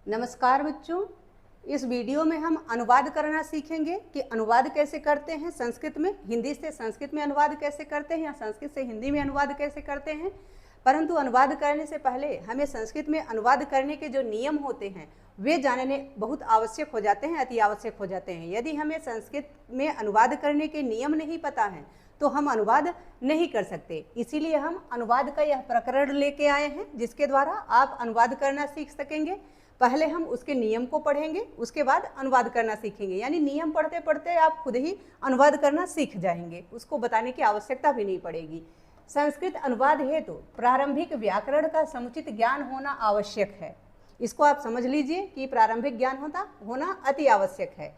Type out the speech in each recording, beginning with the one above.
नमस्कार बच्चों, इस वीडियो में हम अनुवाद करना सीखेंगे कि अनुवाद कैसे करते हैं संस्कृत में, हिंदी से संस्कृत में अनुवाद कैसे करते हैं या संस्कृत से हिंदी में अनुवाद कैसे करते हैं। परंतु अनुवाद करने से पहले हमें संस्कृत में अनुवाद करने के जो नियम होते हैं वे जानने बहुत आवश्यक हो जाते हैं, अति आवश्यक हो जाते हैं। यदि हमें संस्कृत में अनुवाद करने के नियम नहीं पता हैं तो हम अनुवाद नहीं कर सकते। इसीलिए हम अनुवाद का यह प्रकरण लेके आए हैं जिसके द्वारा आप अनुवाद करना सीख सकेंगे। पहले हम उसके नियम को पढ़ेंगे, उसके बाद अनुवाद करना सीखेंगे। यानी नियम पढ़ते पढ़ते आप खुद ही अनुवाद करना सीख जाएंगे, उसको बताने की आवश्यकता भी नहीं पड़ेगी। संस्कृत अनुवाद हेतु प्रारंभिक व्याकरण का समुचित ज्ञान होना आवश्यक है। इसको आप समझ लीजिए कि प्रारंभिक ज्ञान होना अति आवश्यक है।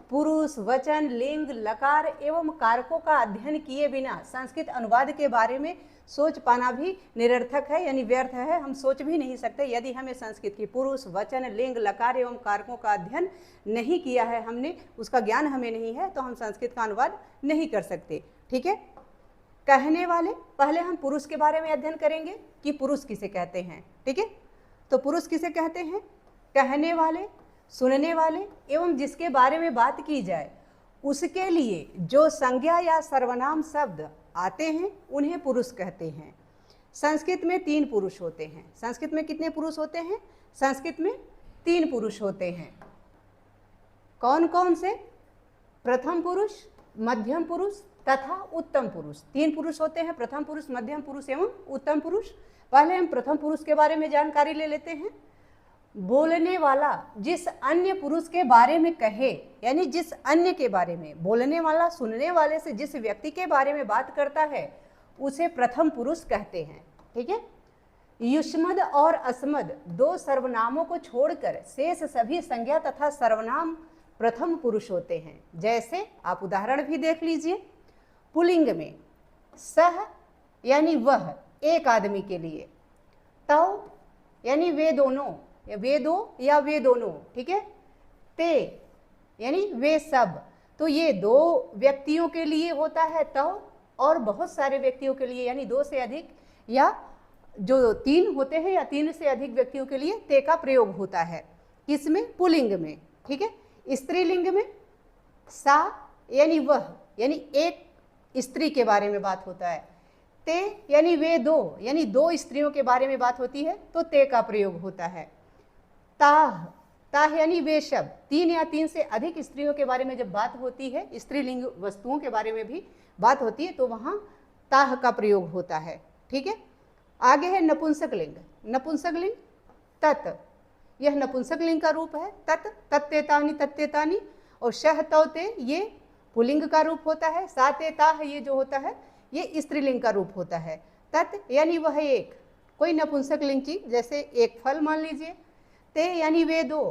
पुरुष, वचन, लिंग, लकार एवं कारकों का अध्ययन किए बिना संस्कृत अनुवाद के बारे में सोच पाना भी निरर्थक है, यानी व्यर्थ है। हम सोच भी नहीं सकते यदि हमें संस्कृत की पुरुष, वचन, लिंग, लकार एवं कारकों का अध्ययन नहीं किया है, हमने उसका ज्ञान हमें नहीं है, तो हम संस्कृत का अनुवाद नहीं कर सकते। ठीक है। कहने वाले, पहले हम पुरुष के बारे में अध्ययन करेंगे कि पुरुष किसे कहते हैं। ठीक है। तो पुरुष किसे कहते हैं? कहने वाले, सुनने वाले एवं जिसके बारे में बात की जाए उसके लिए जो संज्ञा या सर्वनाम शब्द आते हैं उन्हें पुरुष कहते हैं। संस्कृत में 3 पुरुष होते हैं। संस्कृत में कितने पुरुष होते हैं? संस्कृत में 3 पुरुष होते हैं। कौन कौन से? प्रथम पुरुष, मध्यम पुरुष तथा उत्तम पुरुष। 3 पुरुष होते हैं, प्रथम पुरुष, मध्यम पुरुष एवं उत्तम पुरुष। पहले हम प्रथम पुरुष के बारे में जानकारी ले लेते हैं। बोलने वाला जिस अन्य पुरुष के बारे में कहे, यानी जिस अन्य के बारे में, बोलने वाला सुनने वाले से जिस व्यक्ति के बारे में बात करता है उसे प्रथम पुरुष कहते हैं। ठीक है। युष्मद और अस्मद 2 सर्वनामों को छोड़कर शेष सभी संज्ञा तथा सर्वनाम प्रथम पुरुष होते हैं। जैसे आप उदाहरण भी देख लीजिए। पुल्लिंग में सह यानी वह, एक आदमी के लिए। तौ यानी वे दोनों, वे दो या वे दोनों। ठीक है। ते यानी वे सब। तो ये 2 व्यक्तियों के लिए होता है तौ, और बहुत सारे व्यक्तियों के लिए यानी 2 से अधिक या जो 3 होते हैं या 3 से अधिक व्यक्तियों के लिए ते का प्रयोग होता है। किसमें? पुल्लिंग में। ठीक है। स्त्रीलिंग में सा यानी वह, यानी एक स्त्री के बारे में बात होता है। ते यानी वे 2, यानी 2 स्त्रियों के बारे में बात होती है तो ते का प्रयोग होता है। ताह, ताह यानी वे शब्द, 3 या 3 से अधिक स्त्रियों के बारे में जब बात होती है, स्त्रीलिंग वस्तुओं के बारे में भी बात होती है तो वहाँ ताह का प्रयोग होता है। ठीक है। आगे है नपुंसक लिंग। नपुंसक लिंग तत्, यह नपुंसक लिंग का रूप है। तत्, तत्तेतानि, तत्तेतानि। और शह तौते ये पुल्लिंग का रूप होता है। साते ताह ये जो होता है ये स्त्रीलिंग का रूप होता है। तत् यानी वह एक, कोई नपुंसक लिंग चीज, जैसे एक फल मान लीजिए। ते यानी वे 2,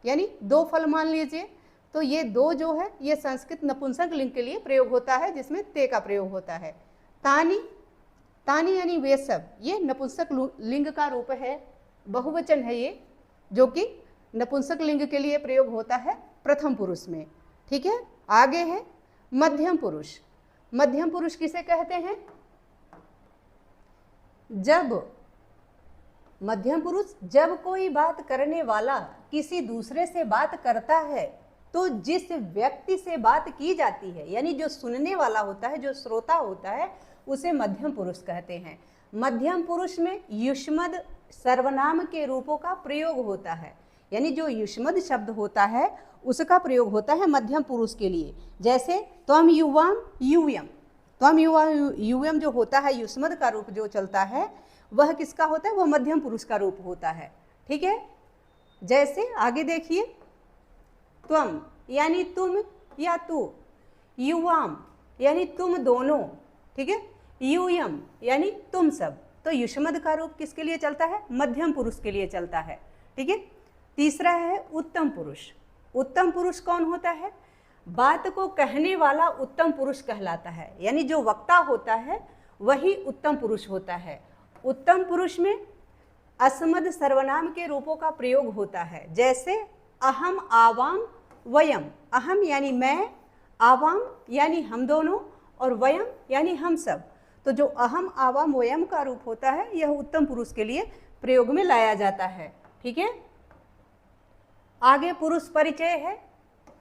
यानी 2 फल मान लीजिए। तो ये 2 जो है ये संस्कृत नपुंसक लिंग के लिए प्रयोग होता है जिसमें ते का प्रयोग होता है। तानी, तानी यानी वे सब, ये नपुंसक लिंग का रूप है, बहुवचन है ये, जो कि नपुंसक लिंग के लिए प्रयोग होता है प्रथम पुरुष में। ठीक है। आगे है मध्यम पुरुष। मध्यम पुरुष किसे कहते हैं? जब मध्यम पुरुष, जब कोई बात करने वाला किसी दूसरे से बात करता है तो जिस व्यक्ति से बात की जाती है, यानी जो सुनने वाला होता है, जो श्रोता होता है, उसे मध्यम पुरुष कहते हैं। मध्यम पुरुष में युष्मद सर्वनाम के रूपों का प्रयोग होता है, यानी जो युष्मद शब्द होता है उसका प्रयोग होता है मध्यम पुरुष के लिए। जैसे त्वम युवाम यूयम। त्वम युवाम यूयम जो होता है युष्मद का रूप जो चलता है वह किसका होता है? वह मध्यम पुरुष का रूप होता है। ठीक है। जैसे आगे देखिए, त्वम यानी तुम या तू, युवाम यानी तुम दोनों। ठीक है। यूयम यानी तुम सब। तो युष्मद का रूप किसके लिए चलता है? मध्यम पुरुष के लिए चलता है। ठीक है। तीसरा है उत्तम पुरुष। उत्तम पुरुष कौन होता है? बात को कहने वाला उत्तम पुरुष कहलाता है, यानी जो वक्ता होता है वही उत्तम पुरुष होता है। उत्तम पुरुष में अस्मद सर्वनाम के रूपों का प्रयोग होता है। जैसे अहम, आवाम, वयम। अहम यानी मैं, आवाम यानी हम दोनों, और वयम यानी हम सब। तो जो अहम, आवाम, वयम का रूप होता है यह उत्तम पुरुष के लिए प्रयोग में लाया जाता है। ठीक है। आगे पुरुष परिचय है।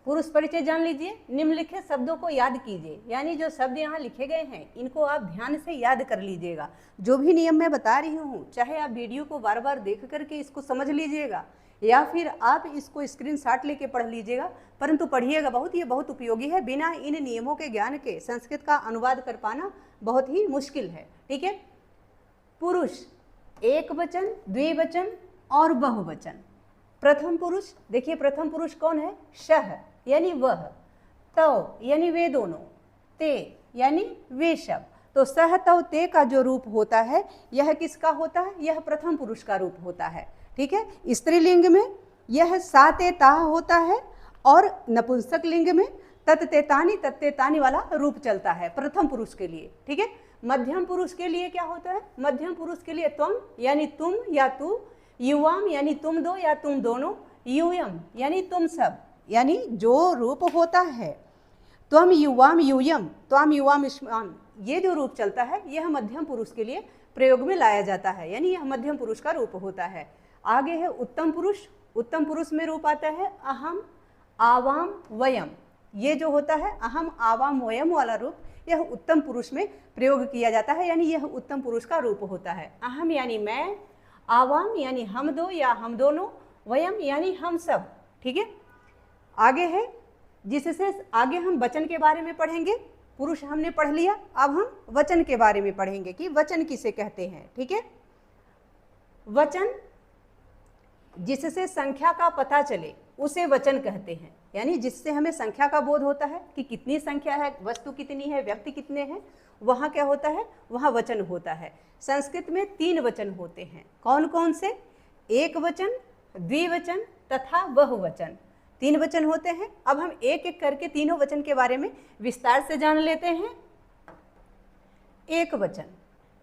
पुरुष परिचय जान लीजिए। निम्नलिखित शब्दों को याद कीजिए, यानी जो शब्द यहाँ लिखे गए हैं इनको आप ध्यान से याद कर लीजिएगा। जो भी नियम मैं बता रही हूँ, चाहे आप वीडियो को बार बार देख करके इसको समझ लीजिएगा या फिर आप इसको स्क्रीनशॉट लेके पढ़ लीजिएगा, परंतु पढ़िएगा बहुत, ये बहुत उपयोगी है। बिना इन नियमों के ज्ञान के संस्कृत का अनुवाद कर पाना बहुत ही मुश्किल है। ठीक है। पुरुष एक वचन, द्विवचन और बहुवचन। प्रथम पुरुष, देखिए प्रथम पुरुष कौन है? शह यानी वह, तव यानी वे दोनों, ते यानी वे सब। तो सह तव ते का जो रूप होता है यह किसका होता है? यह प्रथम पुरुष का रूप होता है। ठीक है। स्त्रीलिंग में यह सा ते ता होता है और नपुंसक लिंग में तत्तेतानी तत्तेतानी वाला रूप चलता है प्रथम पुरुष के लिए। ठीक है। मध्यम पुरुष के लिए क्या होता है? मध्यम पुरुष के लिए त्वम यानी तुम या तू, युवाम यानी तुम दो या तुम दोनों, यूयम यानी तुम सब, यानी जो रूप होता है त्वम युवाम यूयम, त्वाम युवाम इष्माम, ये जो रूप चलता है यह मध्यम पुरुष के लिए प्रयोग में लाया जाता है, यानी यह मध्यम पुरुष का रूप होता है। आगे है उत्तम पुरुष। उत्तम पुरुष में रूप आता है अहम, आवाम, वयम। ये जो होता है अहम, आवाम, वयम वाला रूप, यह उत्तम पुरुष में प्रयोग किया जाता है, यानी यह उत्तम पुरुष का रूप होता है। अहम यानी मैं, आवाम यानी हम दो या हम दोनों, वयम यानी हम सब। ठीक है। आगे है, जिससे आगे हम वचन के बारे में पढ़ेंगे। पुरुष हमने पढ़ लिया, अब हम वचन के बारे में पढ़ेंगे कि वचन किसे कहते हैं। ठीक है। वचन जिससे संख्या का पता चले उसे वचन कहते हैं, यानी जिससे हमें संख्या का बोध होता है कि कितनी संख्या है, वस्तु कितनी है, व्यक्ति कितने हैं, वहाँ क्या होता है? वहाँ वचन होता है। संस्कृत में 3 वचन होते हैं। कौन कौन से? एक वचन, द्विवचन तथा बहुवचन। 3 वचन होते हैं। अब हम एक एक करके तीनों वचन के बारे में विस्तार से जान लेते हैं। एक वचन,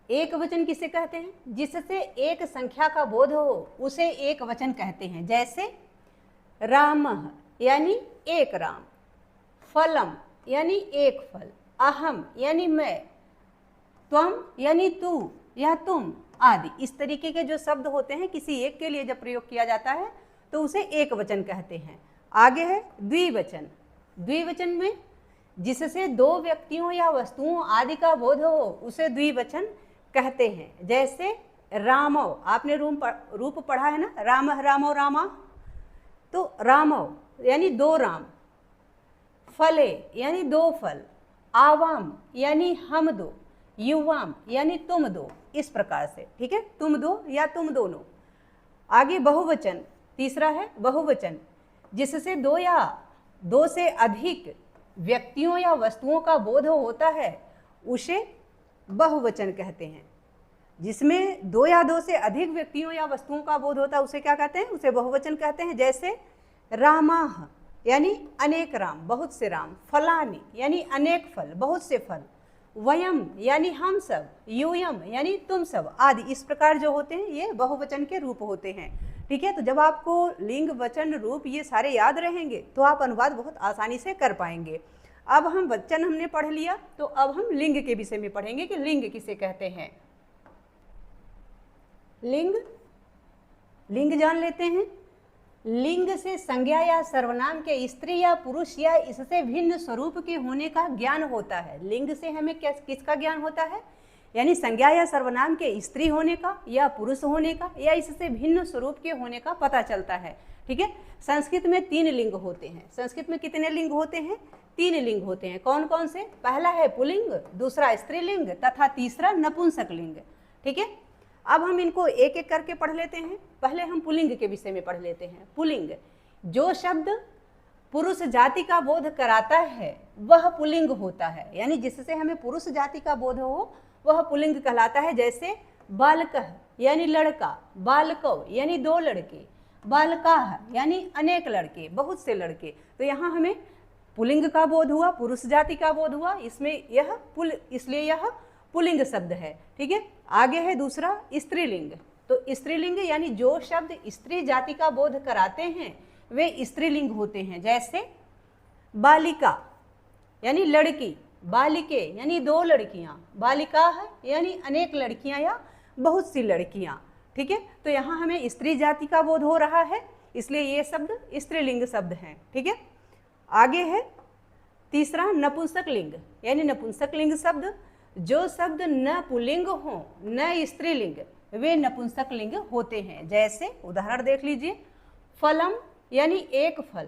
एक वचन किसे कहते हैं? जिससे एक संख्या का बोध हो उसे एक वचन कहते हैं। जैसे रामः यानी एक राम, फलम यानी एक फल, अहम यानी मैं, त्वम यानी तू या तुम आदि। इस तरीके के जो शब्द होते हैं किसी एक के लिए जब प्रयोग किया जाता है तो उसे एक वचन कहते हैं। आगे है द्विवचन। द्विवचन में जिससे 2 व्यक्तियों या वस्तुओं आदि का बोध हो उसे द्विवचन कहते हैं। जैसे रामो, आपने रूप पढ़ा है ना, रामः रामो रामा, तो रामो यानी 2 राम, फले यानी 2 फल, आवाम यानी हम दो, युवाम यानी तुम दो, इस प्रकार से। ठीक है। तुम दो या तुम दोनों। आगे बहुवचन, तीसरा है बहुवचन, जिससे 2 या 2 से अधिक व्यक्तियों या वस्तुओं का बोध होता है उसे बहुवचन कहते हैं। जिसमें 2 या 2 से अधिक व्यक्तियों या वस्तुओं का बोध होता है उसे क्या कहते हैं? उसे बहुवचन कहते हैं। जैसे रामाह यानी अनेक राम, बहुत से राम, फलानी यानी अनेक फल, बहुत से फल, वयम यानी हम सब, यूयम यानी तुम सब आदि। इस प्रकार जो होते हैं ये बहुवचन के रूप होते हैं। ठीक है। तो जब आपको लिंग, वचन, रूप ये सारे याद रहेंगे तो आप अनुवाद बहुत आसानी से कर पाएंगे। अब हम वचन हमने पढ़ लिया, तो अब हम लिंग के विषय में पढ़ेंगे कि लिंग किसे कहते हैं। लिंग, लिंग जान लेते हैं। लिंग से संज्ञा या सर्वनाम के स्त्री या पुरुष या इससे भिन्न स्वरूप के होने का ज्ञान होता है। लिंग से हमें किसका ज्ञान होता है? यानी संज्ञा या सर्वनाम के स्त्री होने का या पुरुष होने का या इससे भिन्न स्वरूप के होने का पता चलता है। ठीक है। संस्कृत में 3 लिंग होते हैं। संस्कृत में कितने लिंग होते हैं? 3 लिंग होते हैं। कौन कौन से? पहला है पुल्लिंग, दूसरा स्त्रीलिंग तथा तीसरा नपुंसक लिंग। ठीक है। अब हम इनको एक एक करके पढ़ लेते हैं। पहले हम पुल्लिंग के विषय में पढ़ लेते हैं। पुल्लिंग, जो शब्द पुरुष जाति का बोध कराता है वह पुल्लिंग होता है, यानी जिससे हमें पुरुष जाति का बोध हो वह पुल्लिंग कहलाता है। जैसे बालकः यानी लड़का, बालकौ यानी 2 लड़के, बालकाः यानी अनेक लड़के, बहुत से लड़के। तो यहाँ हमें पुल्लिंग का बोध हुआ, पुरुष जाति का बोध हुआ, इसमें यह इसलिए यह पुल्लिंग शब्द है। ठीक है। आगे है दूसरा स्त्रीलिंग। तो स्त्रीलिंग यानी जो शब्द स्त्री जाति का बोध कराते हैं वे स्त्रीलिंग होते हैं। जैसे बालिका यानी लड़की, बालिके यानी 2 लड़कियां, बालिका है यानी अनेक लड़कियां या बहुत सी लड़कियां। ठीक है। तो यहाँ हमें स्त्री जाति का बोध हो रहा है। इसलिए ये शब्द स्त्रीलिंग शब्द हैं। ठीक है, आगे है तीसरा नपुंसक लिंग, यानी नपुंसक लिंग शब्द, जो शब्द न पुल्लिंग हो न स्त्रीलिंग वे नपुंसक लिंग होते हैं। जैसे उदाहरण देख लीजिए, फलम यानी एक फल,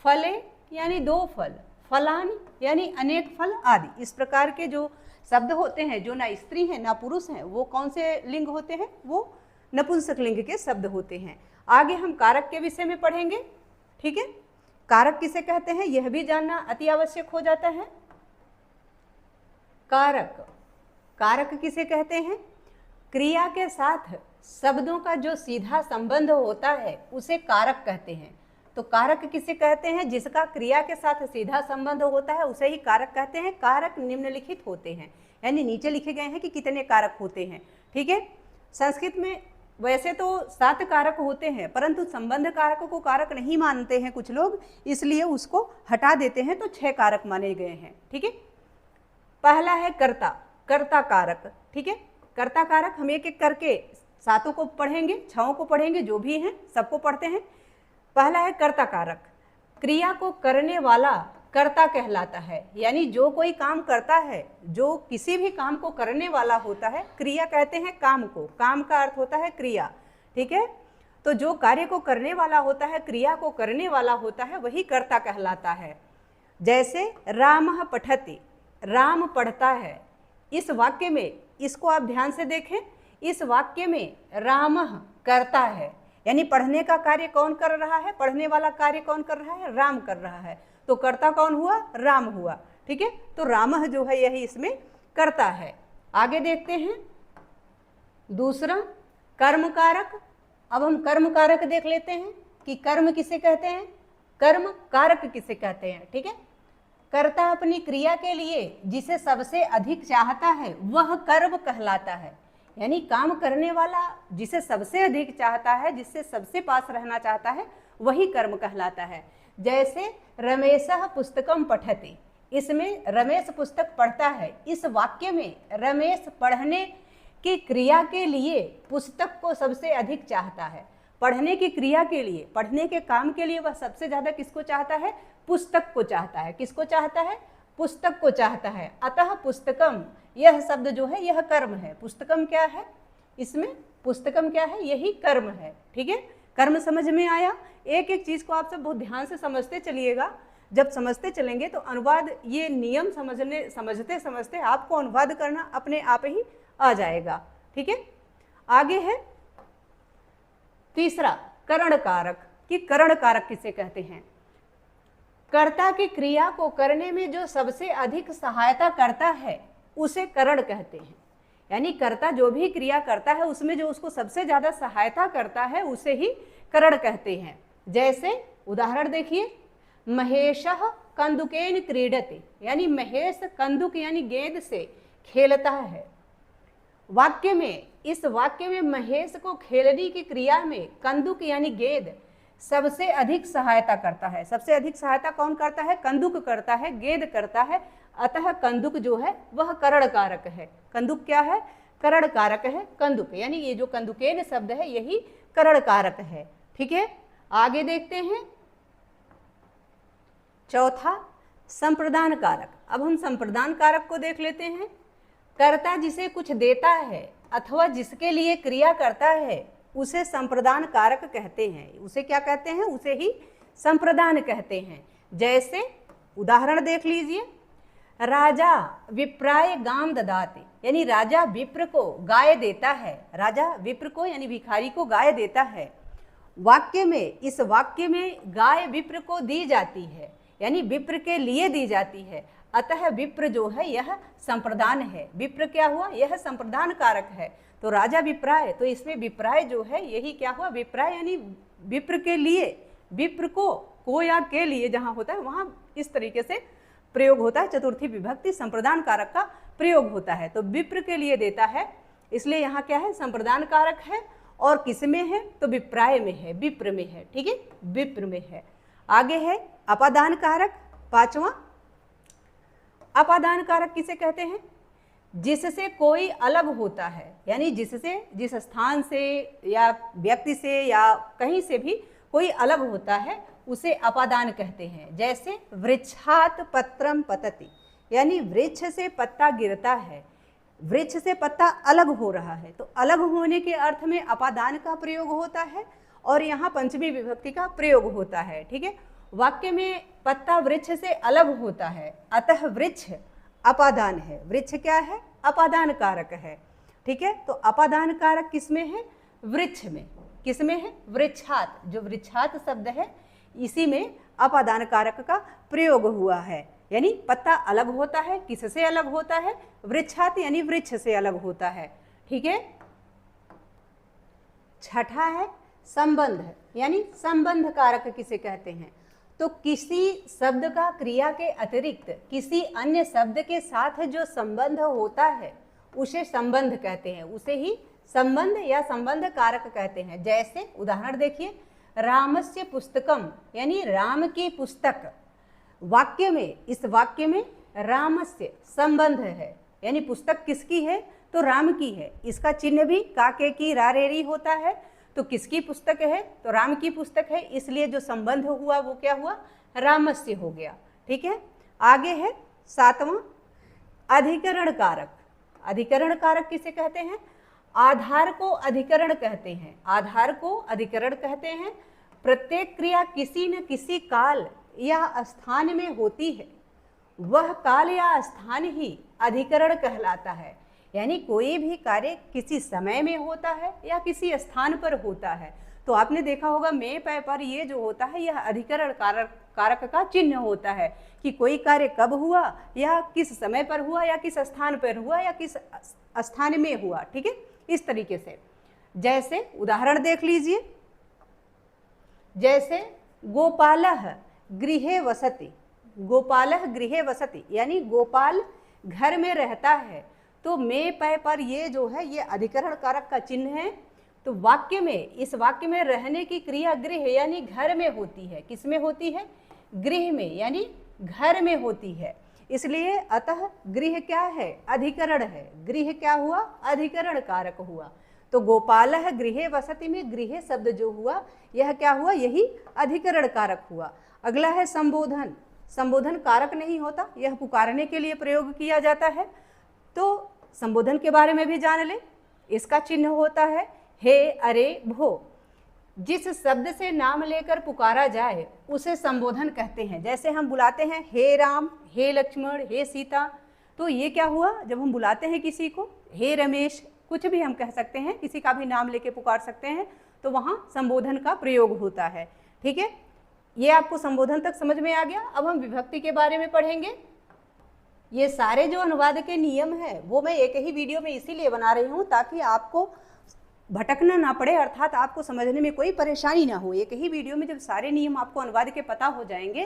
फले यानी दो फल, फलान यानी अनेक फल आदि। इस प्रकार के जो शब्द होते हैं जो ना स्त्री हैं ना पुरुष हैं, वो कौन से लिंग होते हैं? वो नपुंसक लिंग के शब्द होते हैं। आगे हम कारक के विषय में पढ़ेंगे। ठीक है, कारक किसे कहते हैं यह भी जानना अति आवश्यक हो जाता है। कारक, कारक किसे कहते हैं? क्रिया के साथ शब्दों का जो सीधा संबंध होता है उसे कारक कहते हैं। तो कारक किसे कहते हैं? जिसका क्रिया के साथ सीधा संबंध होता है उसे ही कारक कहते हैं। कारक निम्नलिखित होते हैं, यानी नीचे लिखे गए हैं कि कितने कारक होते हैं। ठीक है, संस्कृत में वैसे तो 7 कारक होते हैं, परंतु संबंध कारक को कारक नहीं मानते हैं कुछ लोग, इसलिए उसको हटा देते हैं, तो 6 कारक माने गए हैं। ठीक है, पहला है कर्ता, कर्ता कारक। ठीक है, कर्ता कारक हम एक एक करके 7 को पढ़ेंगे, 6 को पढ़ेंगे, जो भी हैं सबको पढ़ते हैं। पहला है कर्ता कारक, क्रिया को करने वाला कर्ता कहलाता है, यानी जो कोई काम करता है, जो किसी भी काम को करने वाला होता है, क्रिया कहते हैं काम को, काम का अर्थ होता है क्रिया। ठीक है, तो जो कार्य को करने वाला होता है, क्रिया को करने वाला होता है, वही कर्ता कहलाता है। जैसे रामः पठति, राम पढ़ता है। इस वाक्य में, इसको आप ध्यान से देखें, इस वाक्य में रामः करता है, यानी पढ़ने का कार्य कौन कर रहा है? पढ़ने वाला कार्य कौन कर रहा है? राम कर रहा है। तो कर्ता कौन हुआ? राम हुआ। ठीक है, तो रामः जो है यही इसमें कर्ता है। आगे देखते हैं दूसरा कर्म कारक। अब हम कर्म कारक देख लेते हैं कि कर्म किसे कहते हैं, कर्म कारक किसे कहते हैं। ठीक है, कर्ता अपनी क्रिया के लिए जिसे सबसे अधिक चाहता है वह कर्म कहलाता है, यानी काम करने वाला जिसे सबसे अधिक चाहता है, जिससे सबसे पास रहना चाहता है, वही कर्म कहलाता है। जैसे रमेशः पुस्तकम पठति, इसमें रमेश पुस्तक पढ़ता है। इस वाक्य में रमेश पढ़ने की क्रिया के लिए पुस्तक को सबसे अधिक चाहता है। पढ़ने की क्रिया के लिए, पढ़ने के काम के लिए वह सबसे ज़्यादा किसको चाहता है? पुस्तक को चाहता है। किसको चाहता है? पुस्तक को चाहता है। अतः पुस्तकम, यह शब्द जो है यह कर्म है। पुस्तकम क्या है? इसमें पुस्तकम क्या है? यही कर्म है। ठीक है, कर्म समझ में आया। एक एक चीज़ को आप सब बहुत ध्यान से समझते चलिएगा। जब समझते चलेंगे तो अनुवाद, ये नियम समझते समझते आपको अनुवाद करना अपने आप ही आ जाएगा। ठीक है, आगे है तीसरा करण कारक, कि करण कारक किसे कहते हैं? कर्ता की क्रिया को करने में जो सबसे अधिक सहायता करता है उसे करण कहते हैं। यानी कर्ता जो भी क्रिया करता है उसमें जो उसको सबसे ज़्यादा सहायता करता है उसे ही करण कहते हैं। जैसे उदाहरण देखिए, महेशः कंदुकेन क्रीडति, यानी महेश कंदुक यानी गेंद से खेलता है। वाक्य में, इस वाक्य में महेश को खेलने की क्रिया में कंदुक यानी गेंद सबसे अधिक सहायता करता है। सबसे अधिक सहायता कौन करता है? कंदुक करता है, गेंद करता है। अतः कंदुक जो है वह करण कारक है। कंदुक क्या है? करण कारक है कंदुक, यानी ये जो कंदुकेन शब्द है यही करण कारक है। ठीक है, आगे देखते हैं चौथा संप्रदान कारक। अब हम संप्रदान कारक को देख लेते हैं। कर्ता जिसे कुछ देता है अथवा जिसके लिए क्रिया करता है उसे संप्रदान कारक कहते हैं। उसे क्या कहते हैं? उसे ही संप्रदान कहते हैं। जैसे उदाहरण देख लीजिए, राजा विप्राय गाम ददाति, यानी राजा विप्र को गाय देता है। राजा विप्र को यानी भिखारी को गाय देता है। वाक्य में, इस वाक्य में गाय विप्र को दी जाती है, यानी विप्र के लिए दी जाती है। अतः विप्र जो है यह संप्रदान है। विप्र क्या हुआ? यह संप्रदान कारक है। तो राजा विप्राय, तो इसमें विप्राय जो है यही क्या हुआ? विप्राय यानी विप्र के लिए, विप्र को या के लिए जहाँ होता है वहाँ इस तरीके से प्रयोग होता है। चतुर्थी विभक्ति संप्रदान कारक का प्रयोग होता है। तो विप्र के लिए देता है, इसलिए यहाँ क्या है? संप्रदान कारक है। और किस में है? तो विप्राय में है, विप्र में है। ठीक है, विप्र में है। आगे है अपादान कारक, पांचवा। अपादान कारक किसे कहते हैं? जिससे कोई अलग होता है, यानी जिससे, जिस स्थान से या व्यक्ति से या कहीं से भी कोई अलग होता है उसे अपादान कहते हैं। जैसे वृक्षात पत्रम पतति, यानी वृक्ष से पत्ता गिरता है, वृक्ष से पत्ता अलग हो रहा है, तो अलग होने के अर्थ में अपादान का प्रयोग होता है और यहाँ पंचमी विभक्ति का प्रयोग होता है। ठीक है, वाक्य में पत्ता वृक्ष से अलग होता है, अतः वृक्ष अपादान है। वृक्ष क्या है? अपादान कारक है। ठीक है, तो अपादान कारक किसमें है? वृक्ष में। किसमें है? वृक्षात। जो वृक्षात शब्द है इसी में अपादान कारक का प्रयोग हुआ है, यानी पत्ता अलग होता है। किससे अलग होता है? वृक्षात, यानी वृक्ष से अलग होता है। ठीक है, छठा है संबंध, यानी संबंध कारक किसे कहते हैं? तो किसी शब्द का क्रिया के अतिरिक्त किसी अन्य शब्द के साथ जो संबंध होता है उसे संबंध कहते हैं, उसे ही संबंध या संबंध कारक कहते हैं। जैसे उदाहरण देखिए, रामस्य पुस्तकम, यानी राम की पुस्तक। वाक्य में, इस वाक्य में रामस्य संबंध है, यानी पुस्तक किसकी है? तो राम की है। इसका चिन्ह भी काके की रारेरी होता है, तो किसकी पुस्तक है? तो राम की पुस्तक है, इसलिए जो संबंध हुआ वो क्या हुआ? रामस्य हो गया। ठीक है, आगे है सातवां अधिकरण कारक। अधिकरण कारक किसे कहते हैं? आधार को अधिकरण कहते हैं। आधार को अधिकरण कहते हैं। प्रत्येक क्रिया किसी न किसी काल या स्थान में होती है, वह काल या स्थान ही अधिकरण कहलाता है। यानी कोई भी कार्य किसी समय में होता है या किसी स्थान पर होता है। तो आपने देखा होगा मे पै पर ये जो होता है यह अधिकरण कारक का चिन्ह होता है कि कोई कार्य कब हुआ या किस समय पर हुआ या किस स्थान पर हुआ या किस स्थान में हुआ। ठीक है, इस तरीके से। जैसे उदाहरण देख लीजिए, जैसे गोपालः गृहे वसति। गोपालः गृहे वसति, यानी गोपाल घर में रहता है। तो मे पै पर ये जो है ये अधिकरण कारक का चिन्ह है। तो वाक्य में, इस वाक्य में रहने की क्रिया गृह यानी घर में होती है। किस में होती है? गृह में, यानी घर में होती है। इसलिए अतः गृह क्या है? अधिकरण है। गृह क्या हुआ? अधिकरण कारक हुआ। तो गोपालः गृहे वसति में गृह शब्द जो हुआ यह क्या हुआ? यही अधिकरण कारक हुआ। अगला है संबोधन। संबोधन कारक नहीं होता, यह पुकारने के लिए प्रयोग किया जाता है। तो संबोधन के बारे में भी जान ले। इसका चिन्ह होता है हे, अरे, भो। जिस शब्द से नाम लेकर पुकारा जाए उसे संबोधन कहते हैं। जैसे हम बुलाते हैं हे राम, हे लक्ष्मण, हे सीता, तो ये क्या हुआ? जब हम बुलाते हैं किसी को, हे रमेश, कुछ भी हम कह सकते हैं, किसी का भी नाम लेके पुकार सकते हैं, तो वहाँ संबोधन का प्रयोग होता है। ठीक है, ये आपको संबोधन तक समझ में आ गया। अब हम विभक्ति के बारे में पढ़ेंगे। ये सारे जो अनुवाद के नियम है वो मैं एक ही वीडियो में इसीलिए बना रही हूँ ताकि आपको भटकना ना पड़े, अर्थात आपको समझने में कोई परेशानी ना हो। एक ही वीडियो में जब सारे नियम आपको अनुवाद के पता हो जाएंगे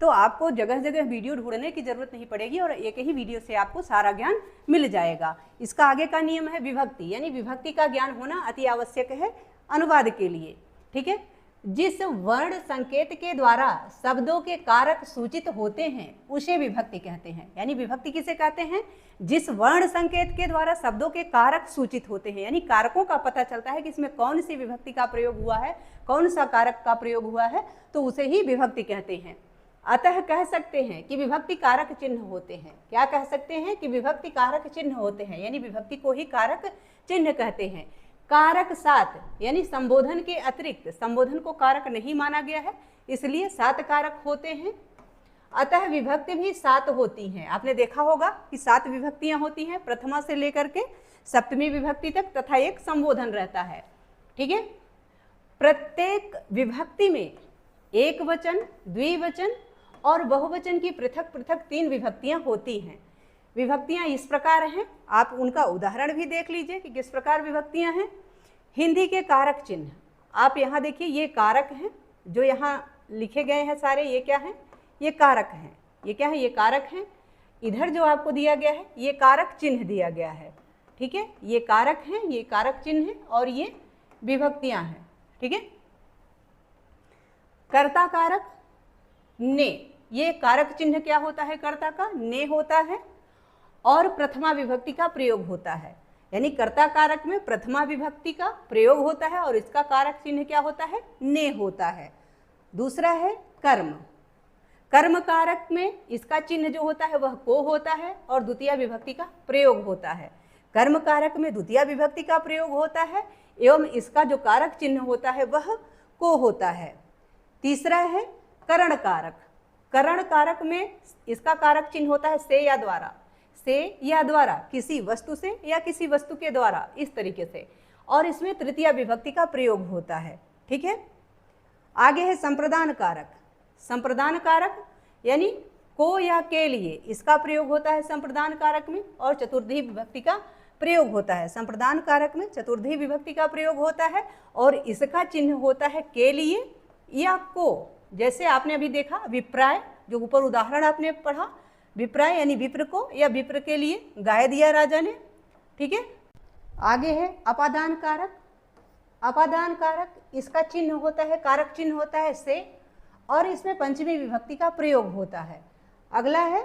तो आपको जगह जगह वीडियो ढूंढने की जरूरत नहीं पड़ेगी और एक ही वीडियो से आपको सारा ज्ञान मिल जाएगा। इसका आगे का नियम है विभक्ति, यानी विभक्ति का ज्ञान होना अति आवश्यक है अनुवाद के लिए। ठीक है, जिस वर्ण संकेत के द्वारा शब्दों के कारक सूचित होते हैं उसे विभक्ति कहते हैं। यानी विभक्ति किसे कहते हैं? जिस वर्ण संकेत के द्वारा शब्दों के कारक सूचित होते हैं, यानी कारकों का पता चलता है कि इसमें कौन सी विभक्ति का प्रयोग हुआ है, कौन सा कारक का प्रयोग हुआ है, तो उसे ही विभक्ति कहते हैं। अतः कह सकते हैं कि विभक्ति कारक चिन्ह होते हैं। क्या कह सकते हैं? कि विभक्ति कारक चिन्ह होते हैं, यानी विभक्ति को ही कारक चिन्ह कहते हैं। कारक 7, यानी संबोधन के अतिरिक्त संबोधन को कारक नहीं माना गया है, इसलिए 7 कारक होते हैं। अतः विभक्ति भी 7 होती हैं। आपने देखा होगा कि 7 विभक्तियां होती हैं, प्रथमा से लेकर के सप्तमी विभक्ति तक, तथा एक संबोधन रहता है। ठीक है, प्रत्येक विभक्ति में एक वचन, द्विवचन और बहुवचन की पृथक पृथक 3 विभक्तियां होती हैं। विभक्तियां इस प्रकार हैं, आप उनका उदाहरण भी देख लीजिए कि किस प्रकार विभक्तियां हैं। हिंदी के कारक चिन्ह, आप यहाँ देखिए, ये कारक हैं जो यहाँ लिखे गए हैं सारे, ये क्या हैं? ये कारक हैं। ये क्या है? ये कारक हैं। इधर जो आपको दिया गया है ये कारक चिन्ह दिया गया है। ठीक है, ये कारक हैं, ये कारक चिन्ह है और ये विभक्तियां हैं। ठीक है, कर्ता कारक ने, ये कारक चिन्ह क्या होता है? कर्ता का ने होता है और प्रथमा विभक्ति का प्रयोग होता है। यानी कर्ता कारक में प्रथमा विभक्ति का प्रयोग होता है और इसका कारक चिन्ह क्या होता है, ने होता है। दूसरा है कर्म, कर्म कारक में इसका चिन्ह जो होता है वह को होता है और द्वितीय विभक्ति का प्रयोग होता है। कर्म कारक में द्वितीय विभक्ति का प्रयोग होता है एवं इसका जो कारक चिन्ह होता है वह को होता है। तीसरा है करण कारक, करण कारक में इसका कारक चिन्ह होता है से या द्वारा, से या द्वारा, किसी वस्तु से या किसी वस्तु के द्वारा, इस तरीके से, और इसमें तृतीय विभक्ति का प्रयोग होता है। ठीक है, आगे है संप्रदान कारक, संप्रदान कारक यानी को या के लिए इसका प्रयोग होता है संप्रदान कारक में और चतुर्थी विभक्ति का प्रयोग होता है। संप्रदान कारक में चतुर्थी विभक्ति का प्रयोग होता है और इसका चिन्ह होता है के लिए या को। जैसे आपने अभी देखा विप्राय, जो ऊपर उदाहरण आपने पढ़ा, विप्राय यानी विप्र को या विप्र के लिए गाय दिया राजा ने। ठीक है, आगे है अपादान कारक, अपादान कारक इसका चिन्ह होता है, कारक चिन्ह होता है से और इसमें पंचमी विभक्ति का प्रयोग होता है। अगला है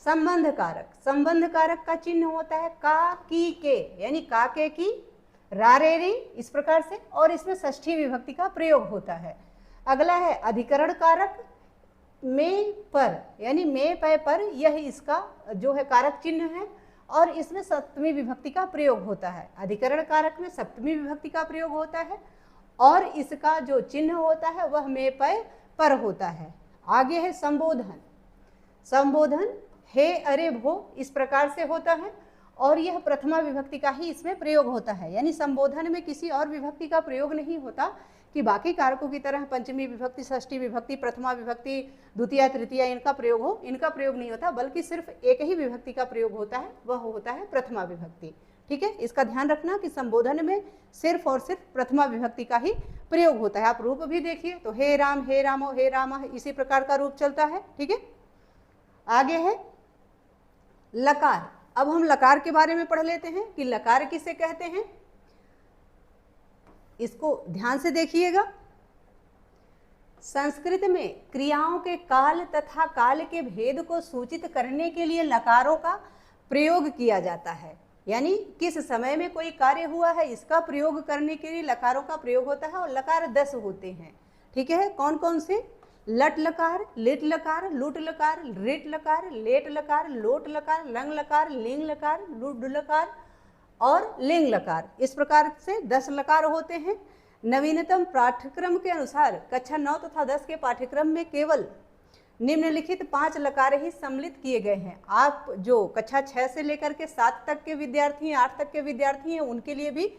संबंध कारक, संबंध कारक का चिन्ह होता है का की के, यानी का के की रा रे री, इस प्रकार से, और इसमें षष्ठी विभक्ति का प्रयोग होता है। अगला है अधिकरण कारक, में पर यानी में पै पर, यह इसका जो है कारक चिन्ह है और इसमें सप्तमी विभक्ति का प्रयोग होता है। अधिकरण कारक में सप्तमी विभक्ति का प्रयोग होता है और इसका जो चिन्ह होता है वह में पै पर होता है। आगे है संबोधन, संबोधन हे अरे भो, इस प्रकार से होता है और यह प्रथमा विभक्ति का ही इसमें प्रयोग होता है। यानी संबोधन में किसी और विभक्ति का प्रयोग नहीं होता कि बाकी कारकों की तरह पंचमी विभक्ति, षष्ठी विभक्ति, प्रथमा विभक्ति, द्वितीय तृतीय इनका प्रयोग हो, इनका प्रयोग नहीं होता, बल्कि सिर्फ एक ही विभक्ति का प्रयोग होता है, वह होता है प्रथमा विभक्ति। ठीक है, इसका ध्यान रखना कि संबोधन में सिर्फ और सिर्फ प्रथमा विभक्ति का ही प्रयोग होता है। आप रूप भी देखिए तो हे राम, हे रामो, हे रामा, इसी प्रकार का रूप चलता है। ठीक है, आगे है लकार। अब हम लकार के बारे में पढ़ लेते हैं कि लकार किसे कहते हैं। इसको ध्यान से देखिएगा। संस्कृत में क्रियाओं के काल तथा काल के भेद को सूचित करने के लिए लकारों का प्रयोग किया जाता है। यानी किस समय में कोई कार्य हुआ है इसका प्रयोग करने के लिए लकारों का प्रयोग होता है और लकार 10 होते हैं। ठीक है, कौन कौन से? लट लकार, लिट लकार, लुट लकार, रिट लकार, लेट लकार, लोट लकार, लंग लकार, लिंग लकार, लुड लकार और लिंग लकार। इस प्रकार से 10 लकार होते हैं। नवीनतम पाठ्यक्रम के अनुसार कक्षा 9 तथा 10 के पाठ्यक्रम में केवल निम्नलिखित 5 लकार ही सम्मिलित किए गए हैं। आप जो कक्षा 6 से लेकर के 7 तक के विद्यार्थी हैं, 8 तक के विद्यार्थी हैं, उनके लिए भी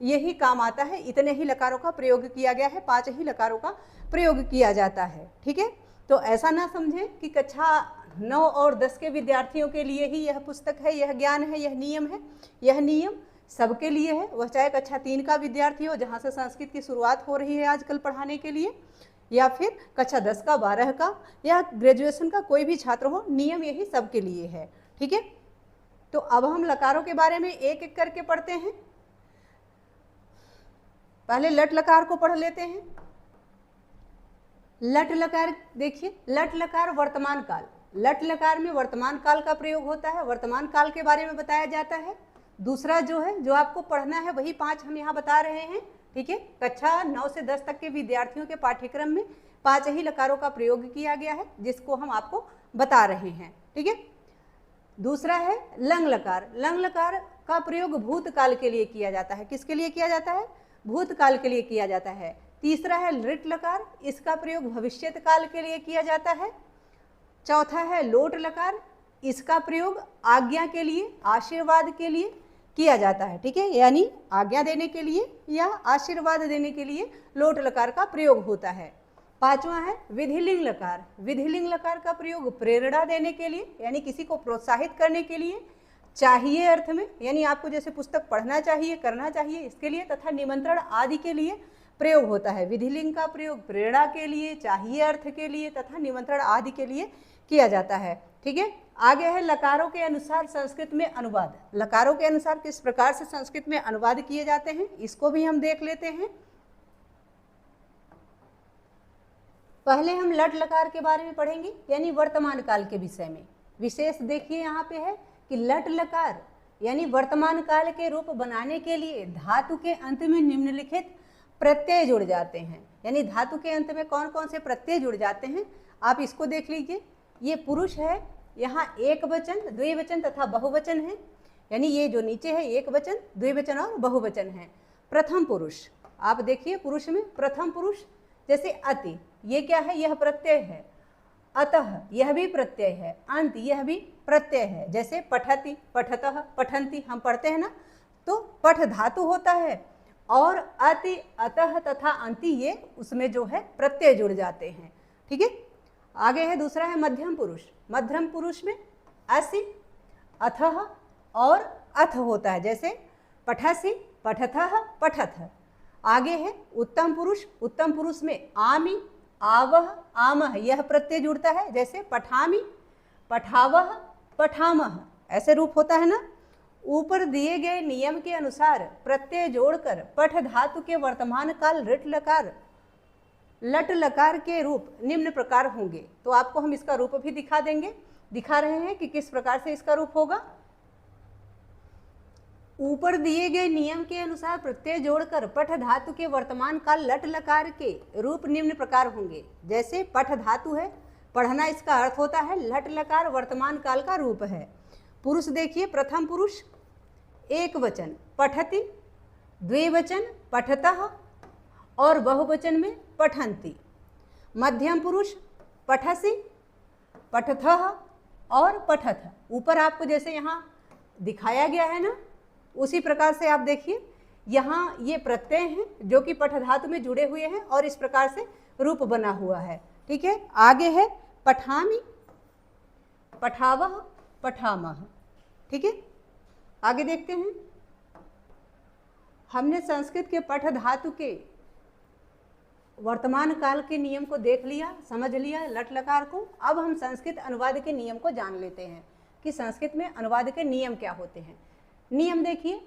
यही काम आता है। इतने ही लकारों का प्रयोग किया गया है, 5 ही लकारों का प्रयोग किया जाता है। ठीक है, तो ऐसा ना समझें कि कक्षा 9 और 10 के विद्यार्थियों के लिए ही यह पुस्तक है, यह ज्ञान है, यह नियम है। यह नियम सबके लिए है, वह चाहे कक्षा 3 का विद्यार्थी हो जहाँ से संस्कृत की शुरुआत हो रही है आजकल पढ़ाने के लिए, या फिर कक्षा 10 का, 12 का या ग्रेजुएशन का कोई भी छात्र हो, नियम यही सबके लिए है। ठीक है, तो अब हम लकारों के बारे में एक एक करके पढ़ते हैं। पहले लट लकार को पढ़ लेते हैं। लट लकार देखिए, लट लकार वर्तमान काल, लट लकार में वर्तमान काल का प्रयोग होता है, वर्तमान काल के बारे में बताया जाता है। दूसरा जो है, जो आपको पढ़ना है वही 5 हम यहाँ बता रहे हैं। ठीक है, कक्षा 9 से 10 तक के विद्यार्थियों के पाठ्यक्रम में 5 ही लकारों का प्रयोग किया गया है, जिसको हम आपको बता रहे हैं। ठीक है, दूसरा है लंग लकार। लंग लकार का प्रयोग भूतकाल के लिए किया जाता है। किसके लिए किया जाता है? भूतकाल के लिए किया जाता है। तीसरा है रिट लकार, इसका प्रयोग भविष्यत काल के लिए किया जाता है। चौथा है लोट लकार, इसका प्रयोग आज्ञा के लिए, आशीर्वाद के लिए किया जाता है। ठीक है, यानी आज्ञा देने के लिए या आशीर्वाद देने के लिए लोट लकार का प्रयोग होता है। पांचवा है विधिलिंग लकार। विधिलिंग लकार का प्रयोग प्रेरणा देने के लिए, यानी किसी को प्रोत्साहित करने के लिए, चाहिए अर्थ में, यानी आपको जैसे पुस्तक पढ़ना चाहिए, करना चाहिए, इसके लिए, तथा निमंत्रण आदि के लिए प्रयोग होता है। विधिलिंग का प्रयोग प्रेरणा के लिए, चाहिए अर्थ के लिए तथा निमंत्रण आदि के लिए किया जाता है। ठीक है, आगे है लकारों के अनुसार संस्कृत में अनुवाद। लकारों के अनुसार किस प्रकार से संस्कृत में अनुवाद किए जाते हैं, इसको भी हम देख लेते हैं। पहले हम लट लकार के बारे में पढ़ेंगे, यानी वर्तमान काल के विषय में। विशेष देखिए यहाँ पे है कि लट लकार यानी वर्तमान काल के रूप बनाने के लिए धातु के अंत में निम्नलिखित प्रत्यय जुड़ जाते हैं। यानी धातु के अंत में कौन कौन से प्रत्यय जुड़ जाते हैं आप इसको देख लीजिए। ये पुरुष है, यहाँ एक वचन, द्विवचन तथा बहुवचन है। यानी ये जो नीचे है एक वचन, द्विवचन और बहुवचन है। प्रथम पुरुष आप देखिए, पुरुष में प्रथम पुरुष जैसे अति, ये क्या है, यह प्रत्यय है। अतः यह भी प्रत्यय है। अंत यह भी प्रत्यय है। जैसे पठति, पठतः, पठन्ति हम पढ़ते हैं ना, तो पठ धातु होता है और अति, अतः तथा अंति ये उसमें जो है प्रत्यय जुड़ जाते हैं। ठीक है, आगे है दूसरा है मध्यम पुरुष। मध्यम पुरुष में असि, अथः और अथ होता है। जैसे पठसि, पठथः, पठथ। आगे है उत्तम पुरुष। उत्तम पुरुष में आमि, आवह, आमह यह प्रत्यय जुड़ता है। जैसे पठामि, पठावह, पठामह ऐसे रूप होता है ना। ऊपर दिए गए नियम के अनुसार प्रत्यय जोड़कर पठ धातु के वर्तमान काल ऋट लकार, लट लकार के रूप निम्न प्रकार होंगे। तो आपको हम इसका रूप भी दिखा देंगे, दिखा रहे हैं कि किस प्रकार से इसका रूप होगा। ऊपर दिए गए नियम के अनुसार प्रत्यय जोड़कर पठ धातु के वर्तमान काल लट लकार के रूप निम्न प्रकार होंगे। जैसे पठ धातु है, पढ़ना इसका अर्थ होता है, लट लकार वर्तमान काल का रूप है। पुरुष देखिए, प्रथम पुरुष एक वचन पठति, द्विवचन पठतः और बहुवचन में पठन्ति। मध्यम पुरुष पठसि, पठथः और पठथ। ऊपर आपको जैसे यहाँ दिखाया गया है ना, उसी प्रकार से आप देखिए यहाँ ये प्रत्यय हैं जो कि पठ धातु में जुड़े हुए हैं और इस प्रकार से रूप बना हुआ है। ठीक है, आगे है पठामि, पठावह, पठामह। ठीक है, आगे देखते हैं। हमने संस्कृत के पठ धातु के वर्तमान काल के नियम को देख लिया, समझ लिया लट लकार को। अब हम संस्कृत अनुवाद के नियम को जान लेते हैं कि संस्कृत में अनुवाद के नियम क्या होते हैं। नियम देखिए,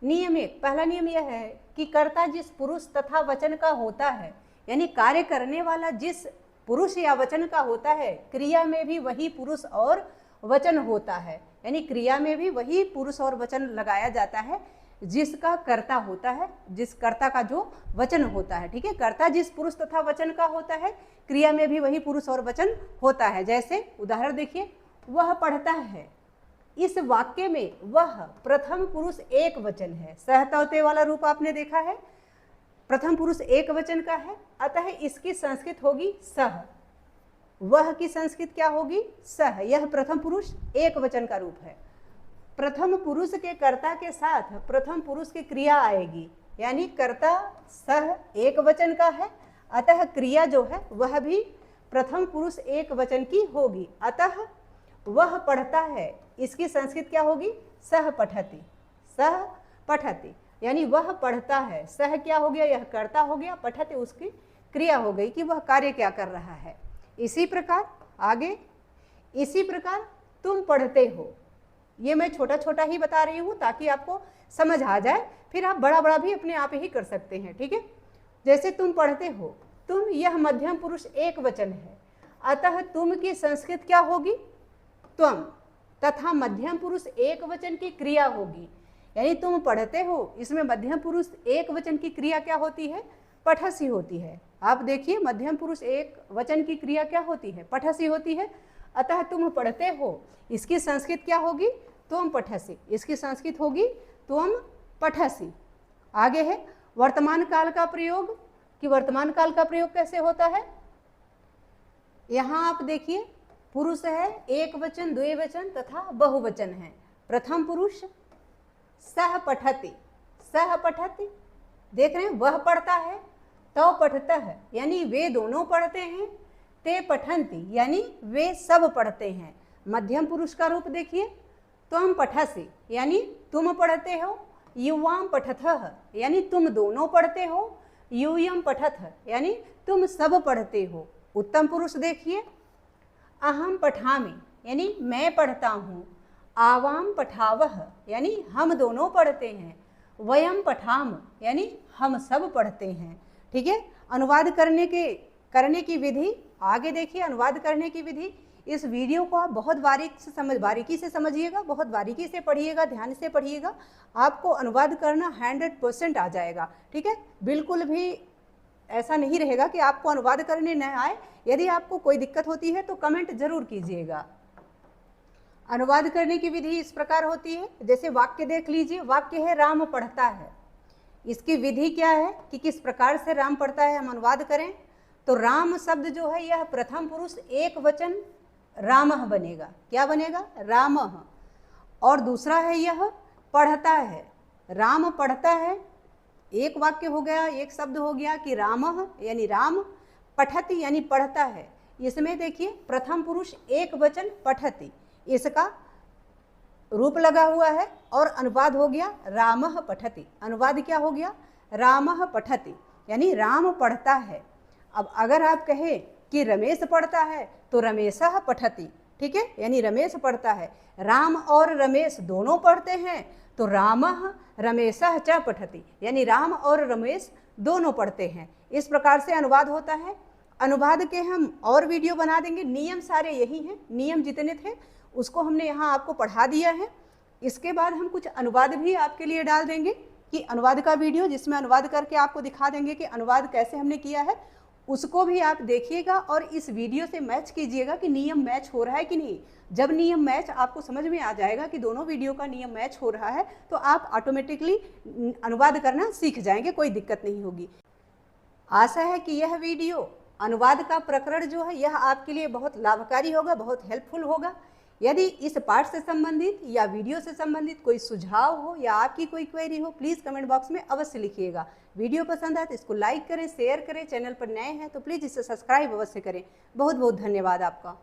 नियम एक, पहला नियम यह है कि कर्ता जिस पुरुष तथा वचन का होता है, यानी कार्य करने वाला जिस पुरुष या वचन का होता है, क्रिया में भी वही पुरुष और वचन होता है। यानी क्रिया में भी वही पुरुष और वचन लगाया जाता है जिसका कर्ता होता है, जिस कर्ता का जो वचन होता है। ठीक है, कर्ता जिस पुरुष तथा वचन का होता है, क्रिया में भी वही पुरुष और वचन होता है। जैसे उदाहरण देखिए, वह पढ़ता है। इस वाक्य में वह प्रथम पुरुष एक वचन है। सहतौते वाला रूप आपने देखा है, प्रथम पुरुष एक वचन का है, अतः इसकी संस्कृत होगी सह। वह की संस्कृत क्या होगी, सह। यह प्रथम पुरुष एक वचन का रूप है। प्रथम पुरुष के कर्ता के साथ प्रथम पुरुष की क्रिया आएगी, यानी कर्ता सह एक वचन का है, अतः क्रिया जो है वह भी प्रथम पुरुष एक वचन की होगी। अतः वह पढ़ता है, इसकी संस्कृत क्या होगी, सह पठति। सह पठति यानी वह पढ़ता है। सह क्या हो गया, यह कर्ता हो गया, पठति उसकी क्रिया हो गई कि वह कार्य क्या कर रहा है। इसी प्रकार आगे, इसी प्रकार तुम पढ़ते हो। ये मैं छोटा छोटा ही बता रही हूँ ताकि आपको समझ आ जाए, फिर आप बड़ा बड़ा भी अपने आप ही कर सकते हैं। ठीक है, जैसे तुम पढ़ते हो, तुम यह मध्यम पुरुष एक वचन है, अतः तुम की संस्कृत क्या होगी, त्वम, तथा मध्यम पुरुष एक वचन की क्रिया होगी। यानी तुम पढ़ते हो, इसमें मध्यम पुरुष एक वचन की क्रिया क्या होती है, पठसी होती है। आप देखिए, मध्यम पुरुष एक वचन की क्रिया क्या होती है, पठसी होती है। अतः तुम पढ़ते हो, इसकी संस्कृत क्या होगी, त्वम पठसी। इसकी संस्कृत होगी त्वम पठसी। आगे है वर्तमान काल का प्रयोग, कि वर्तमान काल का प्रयोग कैसे होता है। यहाँ आप देखिए, पुरुष है, एक वचन, द्विवचन तथा बहुवचन है। प्रथम पुरुष सह पठति, सह पठति, देख रहे हैं, वह पढ़ता है, तो पठतः यानी वे दोनों पढ़ते हैं, ते पठन्ति यानी वे सब पढ़ते हैं। मध्यम पुरुष का रूप देखिए, त्वम पठसि यानी तुम पढ़ते हो, युवाम पठथः यानी तुम दोनों पढ़ते हो, यूयम पठथ यानी तुम सब पढ़ते हो। उत्तम पुरुष देखिए, अहम पठामि यानी मैं पढ़ता हूँ, आवाम पठावह यानी हम दोनों पढ़ते हैं, वयम पठाम यानी हम सब पढ़ते हैं। ठीक है, अनुवाद करने की विधि आगे देखिए। अनुवाद करने की विधि, इस वीडियो को आप बहुत बारीकी से समझिएगा, बहुत बारीकी से पढ़िएगा, ध्यान से पढ़िएगा, आपको अनुवाद करना 100% आ जाएगा। ठीक है, बिल्कुल भी ऐसा नहीं रहेगा कि आपको अनुवाद करने न आए। यदि आपको कोई दिक्कत होती है तो कमेंट जरूर कीजिएगा। अनुवाद करने की विधि इस प्रकार होती है, जैसे वाक्य देख लीजिए, वाक्य है राम पढ़ता है। इसकी विधि क्या है कि किस प्रकार से राम पढ़ता है हम अनुवाद करें। तो राम शब्द जो है यह प्रथम पुरुष एक वचन रामः बनेगा। क्या बनेगा? रामः। और दूसरा है यह पढ़ता है, राम पढ़ता है। एक वाक्य हो गया, एक शब्द हो गया कि रामः यानी राम, पठति यानी पढ़ता है। इसमें देखिए प्रथम पुरुष एक वचन पठति, इसका रूप लगा हुआ है और अनुवाद हो गया रामः पठति। अनुवाद क्या हो गया? रामः पठति यानी राम पढ़ता है। अब अगर आप कहें कि रमेश पढ़ता है तो रमेशः पठति, ठीक है, यानी रमेश पढ़ता है। राम और रमेश दोनों पढ़ते हैं तो रामः रमेशः च पठति, यानी राम और रमेश दोनों पढ़ते हैं। इस प्रकार से अनुवाद होता है। अनुवाद के हम और वीडियो बना देंगे। नियम सारे यही हैं, नियम जितने थे उसको हमने यहाँ आपको पढ़ा दिया है। इसके बाद हम कुछ अनुवाद भी आपके लिए डाल देंगे कि अनुवाद का वीडियो, जिसमें अनुवाद करके आपको दिखा देंगे कि अनुवाद कैसे हमने किया है, उसको भी आप देखिएगा और इस वीडियो से मैच कीजिएगा कि नियम मैच हो रहा है कि नहीं। जब नियम मैच आपको समझ में आ जाएगा कि दोनों वीडियो का नियम मैच हो रहा है तो आप ऑटोमेटिकली अनुवाद करना सीख जाएंगे, कोई दिक्कत नहीं होगी। आशा है कि यह वीडियो अनुवाद का प्रकरण जो है यह आपके लिए बहुत लाभकारी होगा, बहुत हेल्पफुल होगा। यदि इस पाठ से संबंधित या वीडियो से संबंधित कोई सुझाव हो या आपकी कोई क्वेरी हो, प्लीज़ कमेंट बॉक्स में अवश्य लिखिएगा। वीडियो पसंद आए तो इसको लाइक करें, शेयर करें। चैनल पर नए हैं तो प्लीज़ इसे सब्सक्राइब अवश्य करें। बहुत बहुत धन्यवाद आपका।